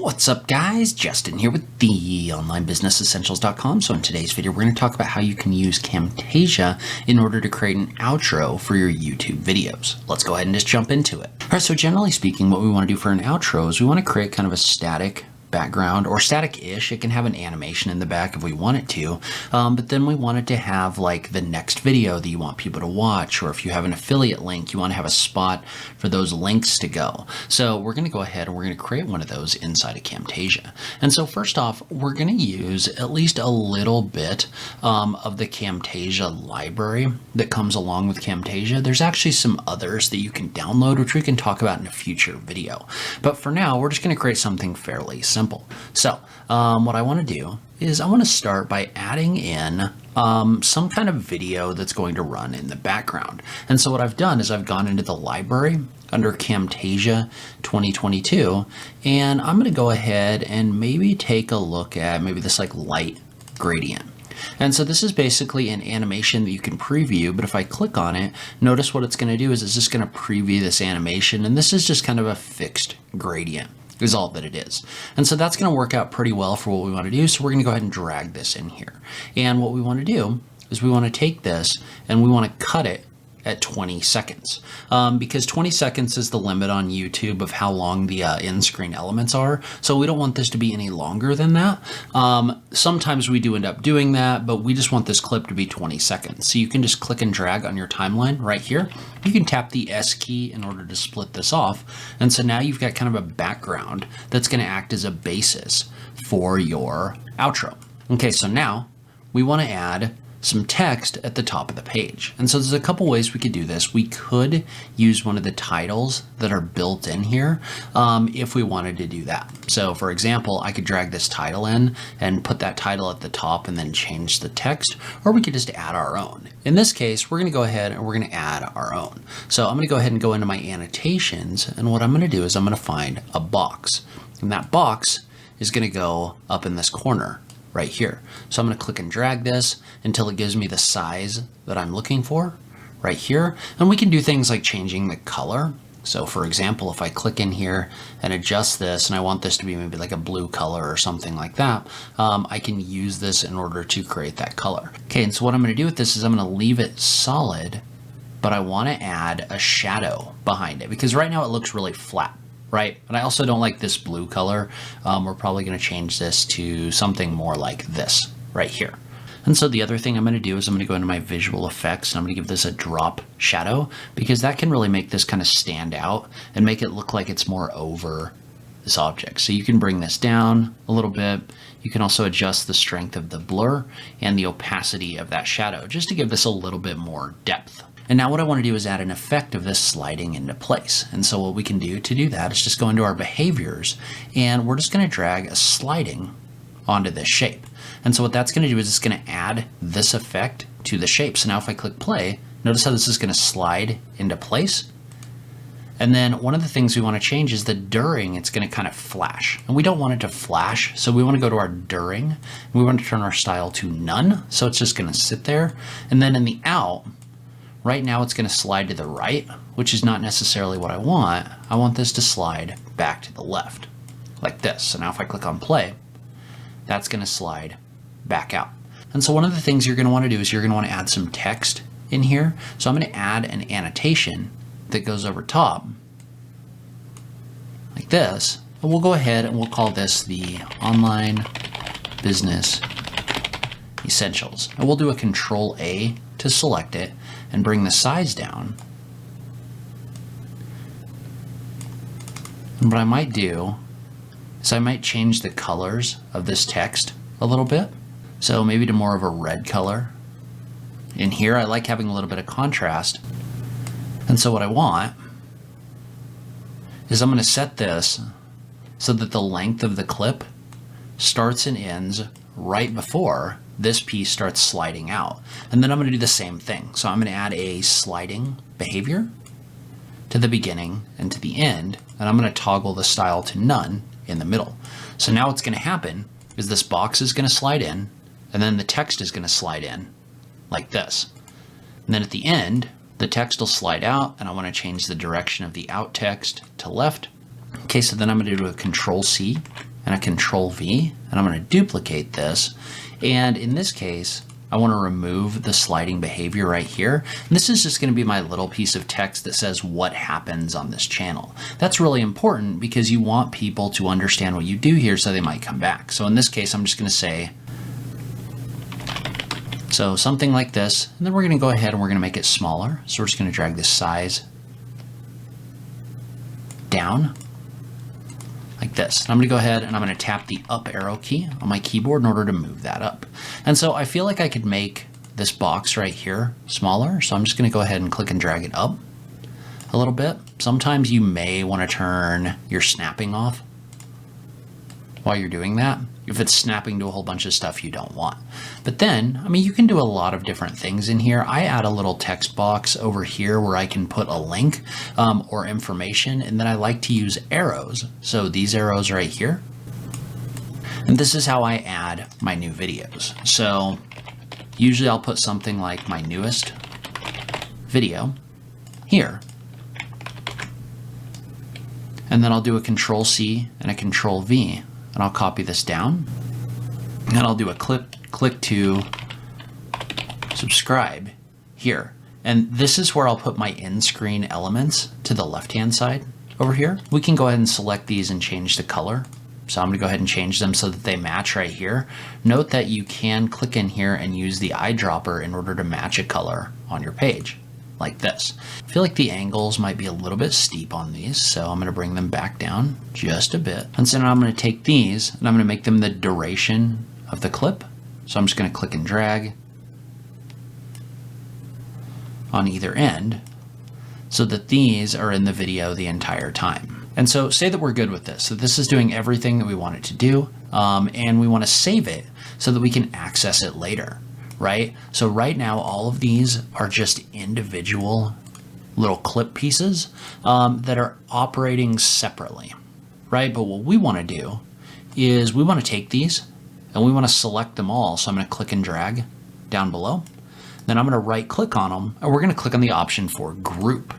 What's up guys, Justin here with the onlinebusinessessentials.com. So in today's video, we're going to talk about how you can use Camtasia in order to create an outro for your YouTube videos. Let's go ahead and just jump into it. All right, so generally speaking, what we want to do for an outro is we want to create kind of a static background or static-ish. It can have an animation in the back if we want it to, but then we want it to have like the next video that you want people to watch, or if you have an affiliate link, you want to have a spot for those links to go. So we're going to go ahead and we're going to create one of those inside of Camtasia. And so first off, we're going to use at least a little bit of the Camtasia library that comes along with Camtasia. There's actually some others that you can download, which we can talk about in a future video. But for now, we're just going to create something fairly simple. So what I want to do is I want to start by adding in some kind of video that's going to run in the background. And so what I've done is I've gone into the library under Camtasia 2022, and I'm going to go ahead and maybe take a look at maybe this like light gradient. And so this is basically an animation that you can preview, but if I click on it, notice what it's going to do is it's just going to preview this animation, and this is just kind of a fixed gradient is all that it is. And so that's going to work out pretty well for what we want to do. So we're going to go ahead and drag this in here. And what we want to do is we want to take this and we want to cut it at 20 seconds because 20 seconds is the limit on YouTube of how long the in-screen elements are. So we don't want this to be any longer than that. Sometimes we do end up doing that, but we just want this clip to be 20 seconds. So you can just click and drag on your timeline right here. You can tap the S key in order to split this off. And so now you've got kind of a background that's going to act as a basis for your outro. Okay, so now we want to add some text at the top of the page. And so there's a couple ways we could do this. We could use one of the titles that are built in here if we wanted to do that. So for example, I could drag this title in and put that title at the top and then change the text, or we could just add our own. In this case, we're going to go ahead and we're going to add our own. So I'm going to go ahead and go into my annotations, and what I'm going to do is I'm going to find a box, and that box is going to go up in this corner right here. So I'm going to click and drag this until it gives me the size that I'm looking for right here. And we can do things like changing the color. So for example, if I click in here and adjust this, and I want this to be maybe like a blue color or something like that, I can use this in order to create that color. Okay, and so what I'm going to do with this is I'm going to leave it solid, but I want to add a shadow behind it because right now it looks really flat. Right? And I also don't like this blue color. We're probably going to change this to something more like this right here. And so the other thing I'm going to do is I'm going to go into my visual effects and I'm going to give this a drop shadow because that can really make this kind of stand out and make it look like it's more over this object. So you can bring this down a little bit. You can also adjust the strength of the blur and the opacity of that shadow just to give this a little bit more depth. And now what I want to do is add an effect of this sliding into place. And so what we can do to do that is just go into our behaviors, and we're just going to drag a sliding onto this shape. And so what that's going to do is it's going to add this effect to the shape. So now if I click play, notice how this is going to slide into place. And then one of the things we want to change is the during. It's going to kind of flash, and we don't want it to flash. So we want to go to our during, and we want to turn our style to none. So it's just going to sit there. And then in the out, right now it's going to slide to the right, which is not necessarily what I want. I want this to slide back to the left, like this. So now if I click on play, that's going to slide back out. And so one of the things you're going to want to do is you're going to want to add some text in here. So I'm going to add an annotation that goes over top, like this. And we'll go ahead and we'll call this the Online Business Essentials. And we'll do a Control A to select it and bring the size down. And what I might do is I might change the colors of this text a little bit. So maybe to more of a red color. In here, I like having a little bit of contrast. And so what I want is I'm going to set this so that the length of the clip starts and ends right before this piece starts sliding out. And then I'm going to do the same thing. So I'm going to add a sliding behavior to the beginning and to the end, and I'm going to toggle the style to none in the middle. So now what's going to happen is this box is going to slide in, and then the text is going to slide in like this. And then at the end, the text will slide out, and I want to change the direction of the out text to left. Okay, so then I'm going to do a Control C and a Control V, and I'm going to duplicate this. And in this case, I want to remove the sliding behavior right here. And this is just going to be my little piece of text that says what happens on this channel. That's really important because you want people to understand what you do here so they might come back. So in this case, I'm just going to say, so something like this, and then we're going to go ahead and we're going to make it smaller. So we're just going to drag this size down like this. And I'm going to go ahead and I'm going to tap the up arrow key on my keyboard in order to move that up. And so I feel like I could make this box right here smaller. So I'm just going to go ahead and click and drag it up a little bit. Sometimes you may want to turn your snapping off while you're doing that, if it's snapping to a whole bunch of stuff you don't want. But then, I mean, you can do a lot of different things in here. I add a little text box over here where I can put a link or information, and then I like to use arrows. So these arrows right here. And this is how I add my new videos. So usually I'll put something like my newest video here. And then I'll do a Control C and a Control V. And I'll copy this down, and I'll do a click to subscribe here. And this is where I'll put my in-screen elements to the left-hand side over here. We can go ahead and select these and change the color. So I'm gonna go ahead and change them so that they match right here. Note that you can click in here and use the eyedropper in order to match a color on your page, like this. I feel like the angles might be a little bit steep on these, so I'm going to bring them back down just a bit. And so now I'm going to take these and I'm going to make them the duration of the clip. So I'm just going to click and drag on either end so that these are in the video the entire time. And so say that we're good with this. So this is doing everything that we want it to do, and we want to save it so that we can access it later. Right? So right now, all of these are just individual little clip pieces that are operating separately, right? But what we want to do is we want to take these and we want to select them all. So I'm going to click and drag down below. Then I'm going to right click on them and we're going to click on the option for group.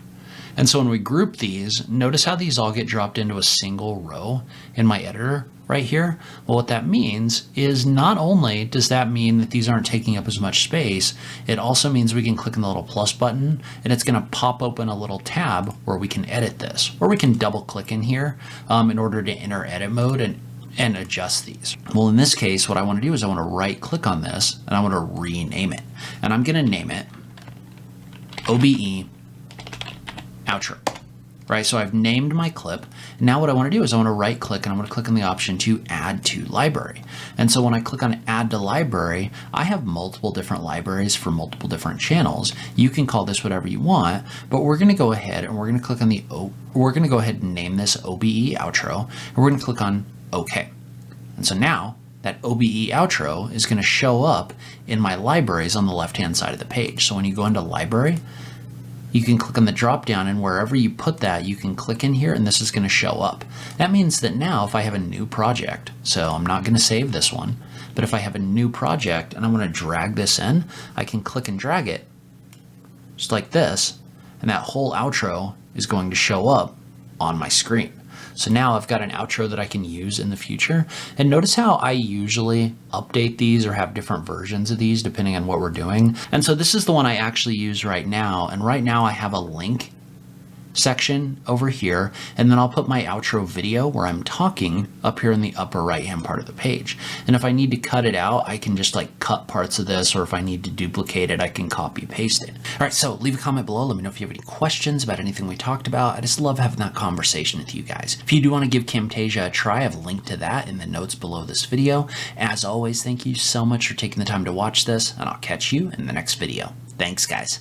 And so when we group these, notice how these all get dropped into a single row in my editor right here. Well, what that means is not only does that mean that these aren't taking up as much space, it also means we can click on the little plus button and it's going to pop open a little tab where we can edit this, or we can double click in here in order to enter edit mode and adjust these. Well, in this case, what I want to do is I want to right click on this and I want to rename it. And I'm going to name it OBE outro. Right, so I've named my clip. Now what I want to do is I want to right click and I'm going to click on the option to add to library. And so when I click on add to library, I have multiple different libraries for multiple different channels. You can call this whatever you want, but we're going to go ahead and we're going to click on we're going to go ahead and name this OBE outro, and we're going to click on OK. And so now that OBE outro is going to show up in my libraries on the left-hand side of the page. So when you go into library, you can click on the drop down, and wherever you put that, you can click in here and this is going to show up. That means that now if I have a new project, so I'm not going to save this one, but if I have a new project and I want to drag this in, I can click and drag it just like this, and that whole outro is going to show up on my screen. So now I've got an outro that I can use in the future. And notice how I usually update these or have different versions of these depending on what we're doing. And so this is the one I actually use right now. And right now I have a link section over here, and then I'll put my outro video where I'm talking up here in the upper right hand part of the page. And if I need to cut it out, I can just like cut parts of this, or if I need to duplicate it, I can copy paste it. All right, so leave a comment below. Let me know if you have any questions about anything we talked about. I just love having that conversation with you guys. If you do want to give Camtasia a try, I've linked to that in the notes below this video. As always, thank you so much for taking the time to watch this, and I'll catch you in the next video. Thanks, guys.